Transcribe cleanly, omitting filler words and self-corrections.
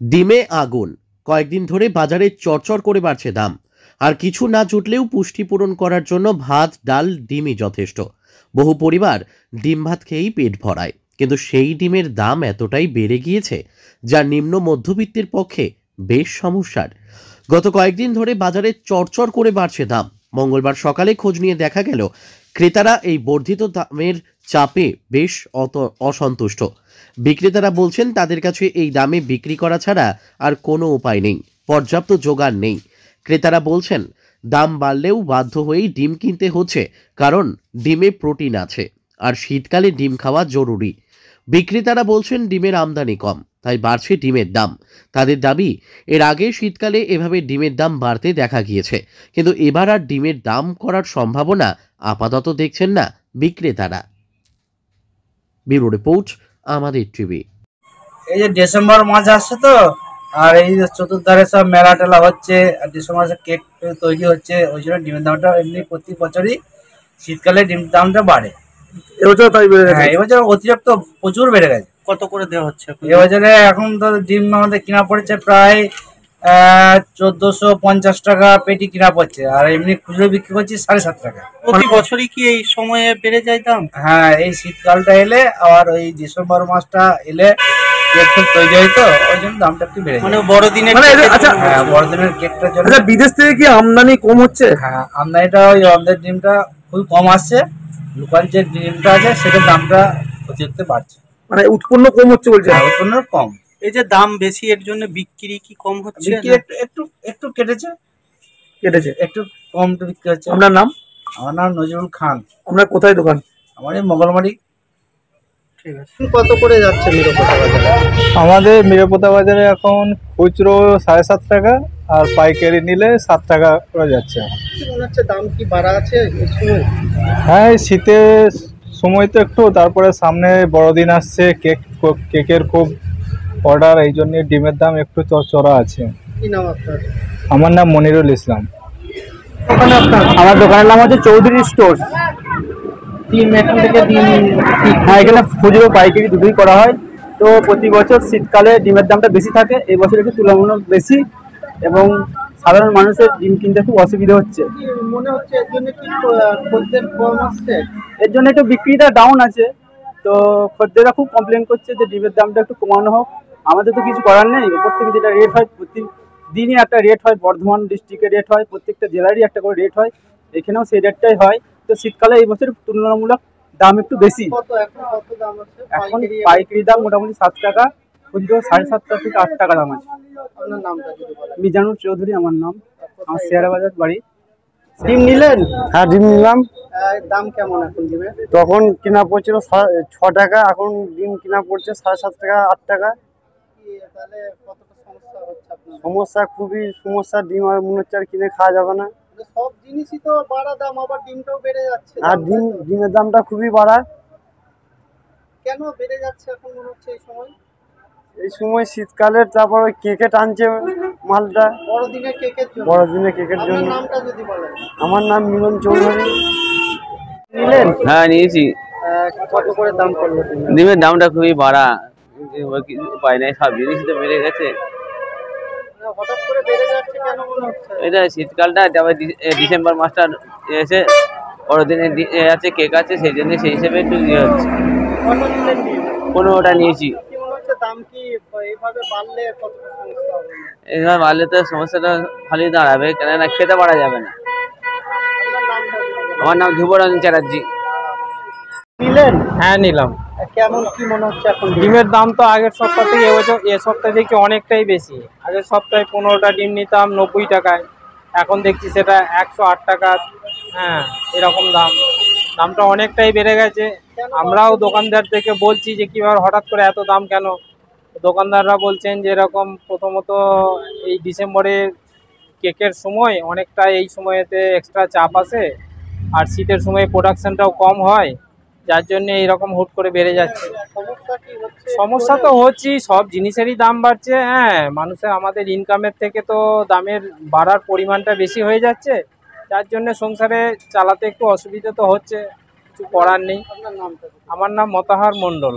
ডিমে আগুন, কয়েকদিন ধরে বাজারে চড়চড় করে বাড়ছে দাম। আর কিছু না জুটলেও পুষ্টি পূরণ করার জন্য ভাত ডাল ডিমই যথেষ্ট। বহু পরিবার ডিম ভাত খেয়েই পেট ভরায়, কিন্তু সেই ডিমের দাম এতটাই বেড়ে গিয়েছে যা নিম্ন মধ্যবিত্তের পক্ষে বেশ সমস্যার। গত কয়েকদিন ধরে বাজারে চড়চড় করে বাড়ছে দাম। মঙ্গলবার সকালে খোঁজ নিয়ে দেখা গেল ক্রেতারা এই বর্ধিত দামের চাপে বেশ অসন্তুষ্ট। বিক্রেতারা বলছেন তাদের কাছে এই দামে বিক্রি করা ছাড়া আর কোনো উপায় নেই, পর্যাপ্ত জোগান নেই। ক্রেতারা বলছেন দাম বাড়লেও বাধ্য হয়েই ডিম কিনতে হচ্ছে, কারণ ডিমে প্রোটিন আছে আর শীতকালে ডিম খাওয়া জরুরি। বিক্রেতারা বলছেন ডিমের আমদানি কম, তাই বাড়ছে ডিমের দাম। তাদের দাবি, এর আগে শীতকালে এভাবে ডিমের দাম বাড়তে দেখা গিয়েছে, কিন্তু এবার আর ডিমের দাম করার সম্ভাবনা আপাতত দেখছেন না বিক্রেতারা। ব্যুরো রিপোর্ট, আমাদের টিভি। এই যে ডিসেম্বর মাস আসছে তো, আর এই যে চতুর্ধারে সব মেলা টেলা হচ্ছে, আর ডিসেম্বর মাসে কেক তৈরি হচ্ছে, ওই জন্য ডিমের দামটা এমনি প্রতি বছরই শীতকালে ডিমের দামটা বাড়ে। এবছর তাই বেড়ে গেছে। হ্যাঁ, এবছর অতিরিক্ত প্রচুর বেড়ে গেছে। কত করে দেওয়া হচ্ছে এবছরে এখন তো ডিম আমাদের কিনা পড়েছে প্রায় 1450 টাকা পেটি কিনা পড়ছে, আর এমনি খুচরো বিক্রি করছি 7.5 টাকা। প্রতি বছরই কি এই সময়ে বেড়ে যায় দাম? হ্যাঁ, এই শীতকালটা এলে আর ওই ডিসেম্বর মাসটা এলে কেক তৈরি হয়, তো ওই জন্য দামটা একটু বেড়ে যায়। মানে বড়দিনের আচ্ছা, হ্যাঁ, বড়দিনের কেকটার জন্য। আচ্ছা, বিদেশ থেকে কি আমদানি কম হচ্ছে? হ্যাঁ, আমদানিটা ওই আমাদের ডিমটা খুবই কম আসছে, লোকাল যে ডিমটা আছে সেটার দামটা অতিরিক্ত বাড়ছে। মানে উৎপন্ন কম হচ্ছে বলছে? হ্যাঁ, উৎপন্ন কম। এই যে দাম বেশি, এর জন্য বিক্রি কি কম হচ্ছে? বিক্রি একটু একটু কেটেছে, একটু কম বিক্রি হচ্ছে। আপনার নাম? আমার নাম নজরুল খান। আপনার কোথায় দোকান? আমার এই মঙ্গলমারি। ঠিক আছে। কত করে যাচ্ছে মিরপোতা বাজারে? আমাদের মিরপোতা বাজারে এখন খুচরো 7.5 টাকা, আর পাইকারি নিলে 7 টাকা করে যাচ্ছে। কি মনে হচ্ছে দাম কি বাড়া আছে এই সময়? হ্যাঁ, এই শীতের সময় তো একটু, তারপরে সামনে বড়দিন আসছে, কেকের খুব অর্ডার, এই জন্য ডিমের দাম একটু চড়া আছে। কি নাম আপনার? আমার নাম মনিরুল ইসলাম। আমার দোকানের নাম হচ্ছে চৌধুরী স্টোর। ডিম এখান থেকে ডিম? হ্যাঁ, এখানে খুচরো পাইকারি দুটোই করা হয়। তো প্রতি বছর শীতকালে ডিমের দামটা বেশি থাকে, এই বছর একটু তুলনামূলক বেশি, এবং সাধারণ মানুষের ডিম কিনতে খুব অসুবিধা হচ্ছে। কি মনে হচ্ছে এর জন্য কি খদ্দের কম আসছে? এর জন্য একটু বিক্রিটা ডাউন আছে, তো খদ্দেররা খুব কমপ্লেন করছে যে ডিমের দামটা একটু কমানো হোক। আমাদের তো কিছু করার নেই, ওপর থেকে যেটা রেট হয় প্রতিদিনই একটা রেট হয়, বর্ধমান ডিস্ট্রিক্টের রেট হয়, প্রত্যেকটা জেলারই একটা করে রেট হয়, এখানেও সেই রেটটাই হয়। তো শীতকালে এই বছর তুলনামূলক দাম একটু বেশি। কত এখন কত দাম আছে? এখন পাইকারি দাম মোটামুটি 7 টাকা, খুচরো 7.5 থেকে 8 টাকা দাম আছে। আপনার নামটা যদি বলেন? মিজানুর চৌধুরী আমার নাম, আমার শেয়ারা বাজার বাড়ি। ডিম নিলেন? হ্যাঁ, ডিম নিলাম। দাম কেমন এখন ডিমের? তখন কিনা পড়ছিল 6 টাকা, এখন ডিম কিনা পড়ছে 7.5 টাকা 8 টাকা। তাহলে কতটা সমস্যা হচ্ছে আপনার? সমস্যা, খুবই সমস্যা। ডিম আর মনে হচ্ছে আর কিনে খাওয়া যাবে না। সব জিনিসই তো বাড়া দাম, আবার ডিমটাও বেড়ে যাচ্ছে। আর ডিমের দামটা খুবই বাড়া। কেন বেড়ে যাচ্ছে এখন মনে হচ্ছে এই সময়? এই সময় শীতকালের, তারপর কেকে টানছে মালটা। বড়দিনের কেকের জন্য? বড়দিনের কেকের আপনার জন্য। নামটা যদি বলেন? আমার নাম মিলন চৌধুরী। নিলেন? হ্যাঁ, নিয়েছি। কত করে দাম পড়লো? ডিমের দামটা খুবই বাড়া, উপায় নাই, সব জিনিস তো বেড়ে গেছে। হঠাৎ করে বেড়ে যাচ্ছে কেন মনে হচ্ছে? এটা শীতকালটা, তারপর ডিসেম্বর মাসটা এসে বড়দিনের আছে, কেক আছে, সেই জন্য সেই হিসেবে একটু ইয়ে হচ্ছে। কত নিলেন ডিম? 15টা নিয়েছি। কি মনে হচ্ছে দাম কি এইভাবে বাড়লে কতটা সমস্যা হবে? এইভাবে বাড়লে তো সমস্যাটা ভালোই দাঁড়াবে, কেননা খেতে পারা যাবে না। আপনার নামটা যদি বলেন? আমার নাম ধ্রুবরঞ্জন চ্যাটার্জি। নিলেন? হ্যাঁ, নিলাম। কেমন কি মনে হচ্ছে এখন? ডিমের দাম তো আগের সপ্তাহ থেকে এ সপ্তাহ থেকে অনেকটাই বেশি। আগের সপ্তাহে 15টা ডিম নিতাম 90 টাকায়, এখন দেখছি সেটা 108 টাকা। হ্যাঁ, এরকম দামটা অনেকটাই বেড়ে গেছে। আমরাও দোকানদার থেকে বলছি যে কীভাবে হঠাৎ করে এত দাম কেন। দোকানদাররা বলছেন যে এরকম প্রথমত এই ডিসেম্বরের কেকের সময় অনেকটা, এই সময়েতে এক্সট্রা চাপ আসে, আর শীতের সময় প্রোডাকশনটাও কম হয়, যার জন্য এইরকম হুট করে বেড়ে যাচ্ছে। সমস্যা তো হচ্ছেই, সব জিনিসেরই দাম বাড়ছে। হ্যাঁ, মানুষের, আমাদের ইনকামের থেকে তো দামের বাড়ার পরিমাণটা বেশি হয়ে যাচ্ছে, যার জন্য সংসারে চালাতে একটু অসুবিধা তো হচ্ছে, কিছু করার নেই। আমার নাম মতাহার মণ্ডল।